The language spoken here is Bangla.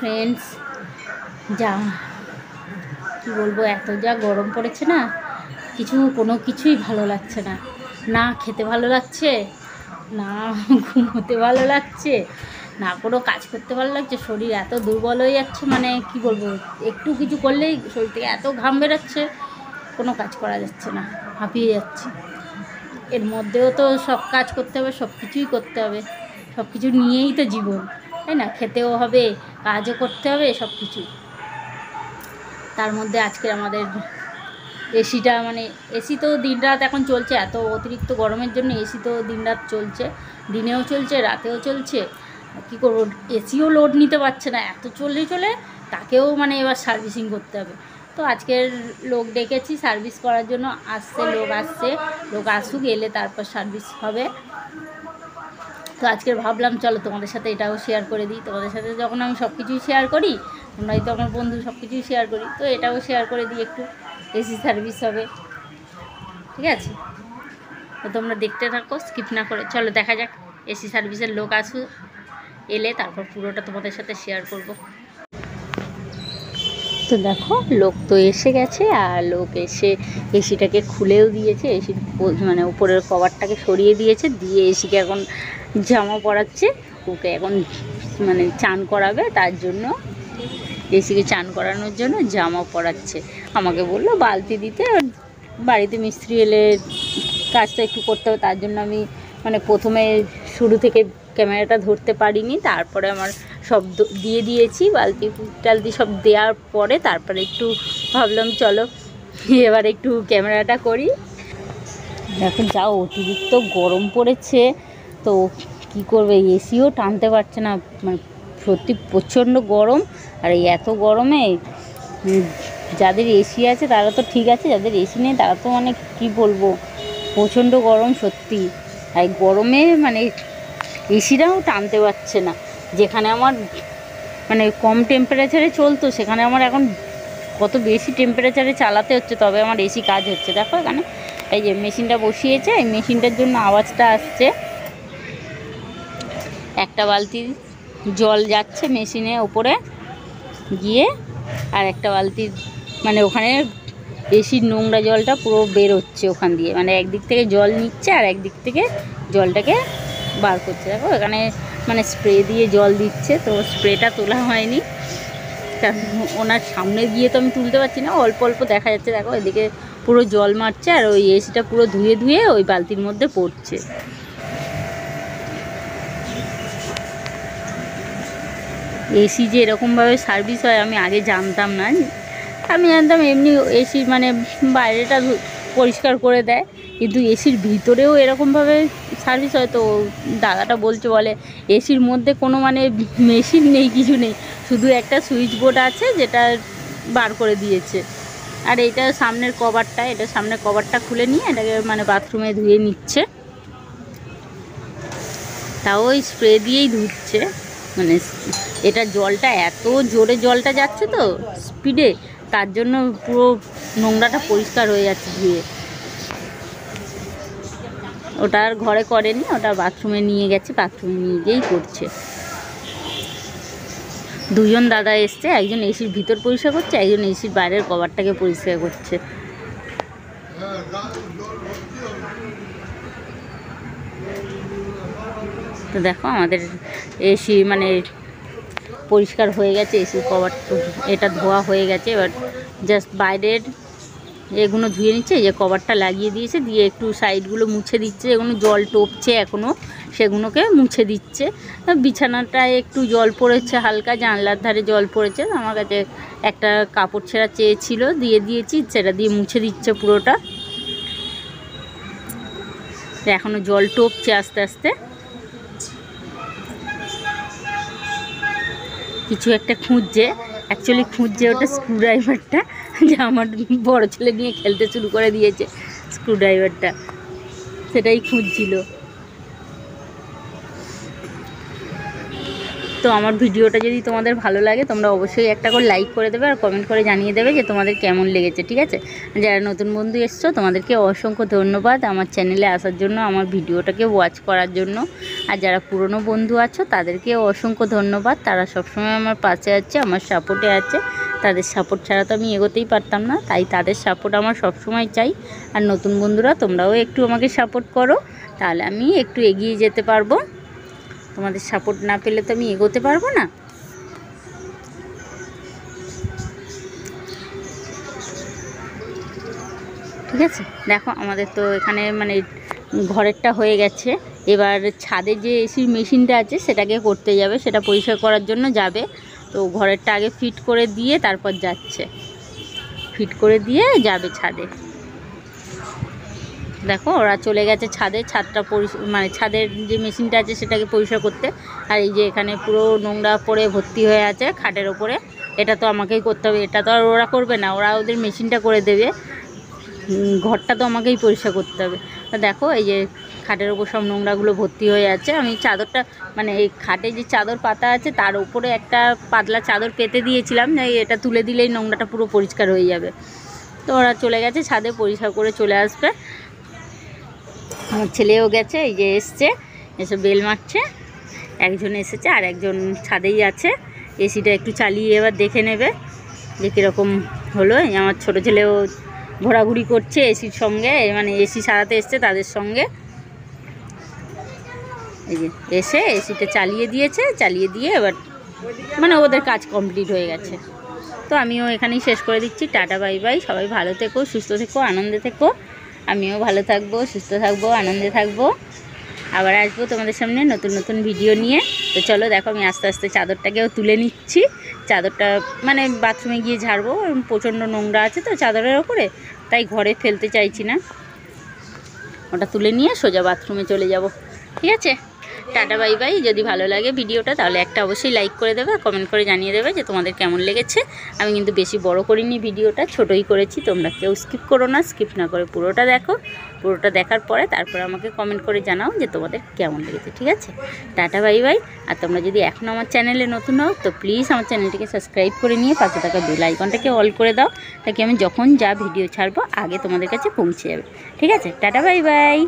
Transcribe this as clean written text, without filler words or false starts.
ফ্রেন্ডস, যা কি বলবো, এত যা গরম পড়েছে না, কোনো কিছুই ভালো লাগছে না। না খেতে ভালো লাগছে, না ঘুমোতে ভালো লাগছে, না কোনো কাজ করতে ভালো লাগছে। শরীর এত দুর্বল হয়ে যাচ্ছে, মানে কি বলবো, একটু কিছু করলেই শরীর থেকে এত ঘাম বেরোচ্ছে, কোনো কাজ করা যাচ্ছে না, হাঁপিয়ে যাচ্ছি। এর মধ্যেও তো সব কাজ করতে হবে, সব কিছুই করতে হবে, সব কিছু নিয়েই তো জীবন, তাই না? খেতেও হবে, কাজও করতে হবে, সব কিছু। তার মধ্যে আজকে আমাদের এসিটা, মানে এসি তো দিনরাত এখন চলছে, এত অতিরিক্ত গরমের জন্য এসি তো দিনরাত চলছে, দিনেও চলছে, রাতেও চলছে। কী করবো, এসিও লোড নিতে পারছে না, এত চলে তাকেও মানে এবার সার্ভিসিং করতে হবে। তো আজকের লোক ডেকেছি সার্ভিস করার জন্য, লোক আসুক, এলে তারপর সার্ভিস হবে। তো আজকের ভাবলাম চলো তোমাদের সাথে এটাও শেয়ার করে দিই। তোমাদের সাথে যখন আমি সব কিছুই শেয়ার করি, তোমরাই তো আমার বন্ধু, সব কিছুই শেয়ার করি, তো এটাও শেয়ার করে দিই একটু। এসি সার্ভিস হবে, ঠিক আছে? তো তোমরা দেখতে থাকো, স্কিপ না করে। চলো দেখা যাক, এসি সার্ভিসের লোক আসুক, এলে তারপর পুরোটা তোমাদের সাথে শেয়ার করব। তো দেখো, লোক তো এসে গেছে, আর লোক এসে এসিটাকে খুলেও দিয়েছে, এসির মানে উপরের কভারটাকে সরিয়ে দিয়েছে, দিয়ে এসিকে এখন জামা পরাচ্ছে। ওকে এখন মানে চান করাবে, তার জন্য এসিকে চান করানোর জন্য জামা পরাচ্ছে। আমাকে বললো বালতি দিতে, বাড়িতে মিস্ত্রি এলে কাজটা একটু করতে হবে, তার জন্য আমি মানে প্রথমে শুরু থেকে ক্যামেরাটা ধরতে পারিনি, তারপরে আমার সব দিয়ে দিয়েছি, বালতি টালতি সব দেওয়ার পরে তারপরে একটু ভাবলাম চলো এবার একটু ক্যামেরাটা করি। এখন যা অতিরিক্ত গরম পড়েছে, তো কি করবে, এসিও টানতে পারছে না, মানে সত্যি প্রচণ্ড গরম। আর এই এত গরমে যাদের এসি আছে তারা তো ঠিক আছে, যাদের এসি নেই তারা তো মানে কি বলবো, প্রচণ্ড গরম সত্যি। আর গরমে মানে এসিটাও টানতে পারছে না। যেখানে আমার মানে কম টেম্পারেচারে চলতো, সেখানে আমার এখন কত বেশি টেম্পারেচারে চালাতে হচ্ছে, তবে আমার এসি কাজ হচ্ছে। দেখো এখানে এই যে মেশিনটা বসিয়েছে, এই মেশিনটার জন্য আওয়াজটা আসছে। একটা বালতি জল যাচ্ছে মেশিনে ওপরে গিয়ে, আর একটা বালতির মানে ওখানে এসির নোংরা জলটা পুরো বেরোচ্ছে ওখান দিয়ে, মানে একদিক থেকে জল নিচ্ছে আর একদিক থেকে জলটাকে বার করছে। দেখো এখানে মানে স্প্রে দিয়ে জল দিচ্ছে, তো স্প্রেটা তোলা হয়নি, কারণ ওনার সামনে গিয়ে তো আমি তুলতে পারছি না, অল্প অল্প দেখা যাচ্ছে। দেখো এদিকে পুরো জল মারছে, আর ওই এসিটা পুরো ধুয়ে ওই বালতির মধ্যে পড়ছে। এসি যে এরকমভাবে সার্ভিস হয় আমি আগে জানতাম না। আমি জানতাম এমনি এসির মানে বাইরেটা পরিষ্কার করে দেয়, কিন্তু এসির ভিতরেও এরকমভাবে সার্ভিস হয়। তো দাদাটা বলে এসির মধ্যে কোনো মানে মেশিন নেই, কিছু নেই, শুধু একটা সুইচ বোর্ড আছে যেটা বার করে দিয়েছে। আর এটা সামনের কভারটা খুলে নিয়ে এটাকে মানে বাথরুমে ধুয়ে নিচ্ছে, তাও ওই স্প্রে দিয়েই ধুচ্ছে। মানে এটা জলটা এত জোরে জলটা যাচ্ছে তো স্পিডে, তার জন্য পুরো নোংরাটা পরিষ্কার হয়ে যাচ্ছে ধুয়ে। ওটা আর ঘরে করেনি, ওটা বাথরুমে নিয়ে গেছে, বাথরুমে নিয়ে গিয়েই করছে। দুজন দাদা এসছে, একজন এসির ভিতর পরিষ্কার করছে, একজন এসির বাইরের কভারটাকে পরিষ্কার করছে। তো দেখো আমাদের এসি মানে পরিষ্কার হয়ে গেছে, এসির কভার এটা ধোয়া হয়ে গেছে। এবার জাস্ট বাইরের এগুলো ধুয়ে নিচ্ছে, এই যে কভারটা লাগিয়ে দিয়েছে, দিয়ে একটু সাইডগুলো মুছে দিচ্ছে, এগুলো জল টোপছে এখনও, সেগুলোকে মুছে দিচ্ছে। বিছানাটায় একটু জল পড়েছে হালকা, জানলার ধারে জল পড়েছে, আমার কাছে একটা কাপড় ছেঁড়া চেয়েছিল, দিয়ে দিয়েছি, সেটা দিয়ে মুছে দিচ্ছে পুরোটা। এখনও জল টোপছে আস্তে আস্তে। কিছু একটা খুঁজছে, অ্যাকচুয়ালি খুঁজছে ওটা স্ক্রুড্রাইভারটা, যে আমার বড় ছেলে নিয়ে খেলতে শুরু করে দিয়েছে স্ক্রুড্রাইভারটা, সেটাই খুঁজছিল। তো আমার ভিডিওটা যদি তোমাদের ভালো লাগে তোমরা অবশ্যই একটা করে লাইক করে দেবে আর কমেন্ট করে জানিয়ে দেবে যে তোমাদের কেমন লেগেছে, ঠিক আছে। যারা নতুন বন্ধু এসছো তাদেরকে অসংখ্য ধন্যবাদ আমার চ্যানেলে আসার জন্য, আমার ভিডিওটাকে ওয়াচ করার জন্য। আর যারা পুরনো বন্ধু আছো তাদেরকে অসংখ্য ধন্যবাদ, তারা সবসময় আমার পাশে আছে, আমার সাপোর্টে আছে। তাদের সাপোর্ট ছাড়া তো আমি এগোতেই পারতাম না, তাই তাদের সাপোর্ট আমার সবসময় চাই। আর নতুন বন্ধুরা তোমরাও একটু আমাকে সাপোর্ট করো, তাহলে আমি একটু এগিয়ে যেতে পারবো। তোমাদের সাপোর্ট না পেলে তো আমি এগোতে পারবো না। ঠিক আছে, দেখো আমাদের তো এখানে মানে ঘরেরটা হয়ে গেছে, এবার ছাদে যে এসির মেশিনটা আছে সেটাকে করতে যাবে, সেটা পরিষ্কার করার জন্য যাবে। তো ঘরেরটা আগে ফিট করে দিয়ে তারপর যাচ্ছে, ফিট করে দিয়ে যাবে ছাদে। দেখো ওরা চলে গেছে ছাদে, ছাদটা মানে ছাদের যে মেশিনটা আছে সেটাকে পরিষ্কার করতে। আর এই যে এখানে পুরো নোংরা পড়ে ভর্তি হয়ে আছে খাটের ওপরে, এটা তো আমাকেই করতে হবে, এটা তো আর ওরা করবে না, ওরা ওদের মেশিনটা করে দেবে, ঘরটা তো আমাকেই পরিষ্কার করতে হবে। তা দেখো এই যে খাটের ওপর সব নোংরাগুলো ভর্তি হয়ে আছে। আমি চাদরটা মানে এই খাটে যে চাদর পাতা আছে তার উপরে একটা পাতলা চাদর পেতে দিয়েছিলাম, এটা তুলে দিলেই নোংরাটা পুরো পরিষ্কার হয়ে যাবে। তো ওরা চলে গেছে ছাদে, পরিষ্কার করে চলে আসবে। আমার ছেলেও গেছে, এই যে এসছে, এসে বেল মারছে। একজন এসেছে আর একজন ছাদেই আছে, এসিটা একটু চালিয়ে এবার দেখে নেবে যে কীরকম হলো। আমার ছোটো ছেলেও ঘোরাঘুরি করছে এসির সঙ্গে, মানে এসি সারাতে এসছে তাদের সঙ্গে। এই যে এসে এসিটা চালিয়ে দিয়েছে, চালিয়ে দিয়ে এবার মানে ওদের কাজ কমপ্লিট হয়ে গেছে। তো আমিও এখানেই শেষ করে দিচ্ছি। টাটা বাই বাই, সবাই ভালো থেকো, সুস্থ থেকো, আনন্দে থেকো। আমিও ভালো থাকবো, সুস্থ থাকবো, আনন্দে থাকবো। আবার আসবো তোমাদের সামনে নতুন নতুন ভিডিও নিয়ে। তো চলো দেখো আমি আস্তে আস্তে চাদরটাকেও তুলে নিচ্ছি। চাদরটা মানে বাথরুমে গিয়ে ঝাড়বো, প্রচণ্ড নোংরা আছে তো চাদরের ওপরে, তাই ঘরে ফেলতে চাইছি না। ওটা তুলে নিয়ে সোজা বাথরুমে চলে যাব, ঠিক আছে। Tata bye bye. যদি ভালো লাগে ভিডিওটা তাহলে একটা অবশ্যই লাইক করে দেবে, কমেন্ট করে জানিয়ে দেবে যে তোমাদের কেমন লেগেছে। আমি কিন্তু বেশি বড় করিনি ভিডিওটা, ছোটোই করেছি। তোমরা কেউ স্কিপ করো না, স্কিপ না করে পুরোটা দেখো। পুরোটা দেখার পরে তারপর আমাকে কমেন্ট করে জানাও যে তোমাদের কেমন লেগেছে, ঠিক আছে। Tata bye bye. আর তোমরা যদি এখনও আমার চ্যানেলে নতুন হও তো প্লিজ আমার চ্যানেলটিকে সাবস্ক্রাইব করে নিয়ে পাশে থাকা বেল আইকনটাকে অল করে দাও, তাকে আমি যখন যা ভিডিও ছাড়বো আগে তোমাদের কাছে পৌঁছে যাবে, ঠিক আছে। Tata bye bye.